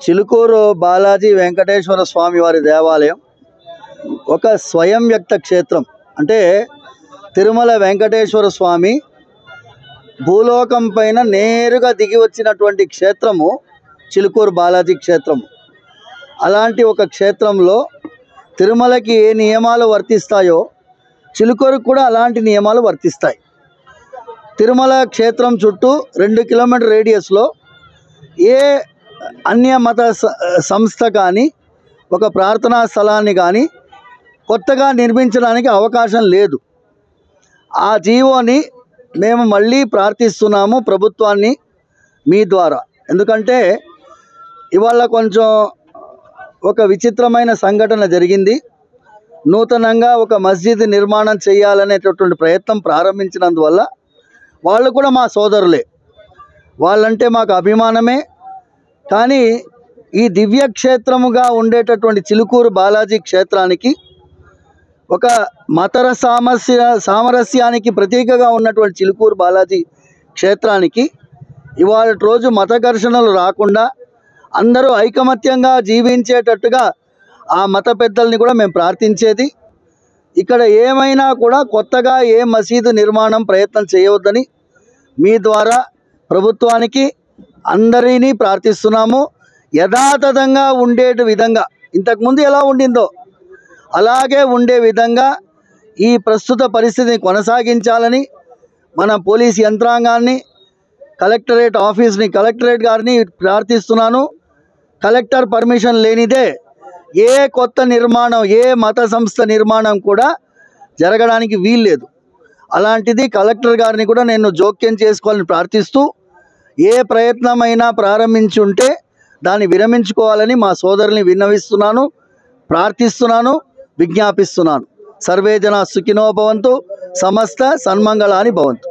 చిలుకూరు బాలాజీ వెంకటేశ్వర స్వామి వారి దేవాలయం ఒక స్వయం వ్యక్త క్షేత్రం. అంటే తిరుమల వెంకటేశ్వర స్వామి భూలోకం పైన నేరుగా దిగి వచ్చినటువంటి క్షేత్రము చిలుకూరు బాలాజీ క్షేత్రము. అలాంటి ఒక క్షేత్రంలో తిరుమలకి ఏ నియమాలు వర్తిస్తాయో చిలుకూరుకు కూడా అలాంటి నియమాలు వర్తిస్తాయి. తిరుమల క్షేత్రం చుట్టూ 2 కిలోమీటర్ రేడియస్లో ఏ అన్య మత సంస్థ కానీ ఒక ప్రార్థనా స్థలాన్ని కానీ కొత్తగా నిర్మించడానికి అవకాశం లేదు. ఆ జీవోని మేము మళ్ళీ ప్రార్థిస్తున్నాము ప్రభుత్వాన్ని మీ ద్వారా. ఎందుకంటే ఇవాళ కొంచెం ఒక విచిత్రమైన సంఘటన జరిగింది. నూతనంగా ఒక మస్జిద్ నిర్మాణం చేయాలనేటటువంటి ప్రయత్నం ప్రారంభించినందువల్ల వాళ్ళు కూడా మా సోదరులే, వాళ్ళంటే మాకు అభిమానమే. కానీ ఈ దివ్యక్షేత్రముగా ఉండేటటువంటి చిలుకూరు బాలాజీ క్షేత్రానికి ఒక మతర సామరస్యానికి ప్రతీకగా ఉన్నటువంటి చిలుకూరు బాలాజీ క్షేత్రానికి ఇవాళ రోజు మత ఘర్షణలు రాకుండా అందరూ ఐకమత్యంగా జీవించేటట్టుగా ఆ మత పెద్దల్ని కూడా మేము ప్రార్థించేది. ఇక్కడ ఏమైనా కూడా కొత్తగా ఏ మసీదు నిర్మాణం ప్రయత్నం చేయవద్దని మీ ద్వారా ప్రభుత్వానికి అందరినీ ప్రార్థిస్తున్నాము. యథాతథంగా ఉండే విధంగా ఇంతకుముందు ఎలా ఉండిందో అలాగే ఉండే విధంగా ఈ ప్రస్తుత పరిస్థితిని కొనసాగించాలని మన పోలీస్ యంత్రాంగాన్ని, కలెక్టరేట్ ఆఫీస్ని, కలెక్టరేట్ గారిని ప్రార్థిస్తున్నాను. కలెక్టర్ పర్మిషన్ లేనిదే ఏ కొత్త నిర్మాణం, ఏ మత సంస్థ నిర్మాణం కూడా జరగడానికి వీల్లేదు. అలాంటిది కలెక్టర్ గారిని కూడా నేను జోక్యం చేసుకోవాలని ప్రార్థిస్తూ, ఏ ప్రయత్నమైనా ప్రారంభించి ఉంటే దాన్ని విరమించుకోవాలని మా సోదరుల్ని విన్నవిస్తున్నాను, ప్రార్థిస్తున్నాను, విజ్ఞాపిస్తున్నాను. సర్వే జనా సుఖినో భవంతు, సమస్త సన్మంగళాని భవంతు.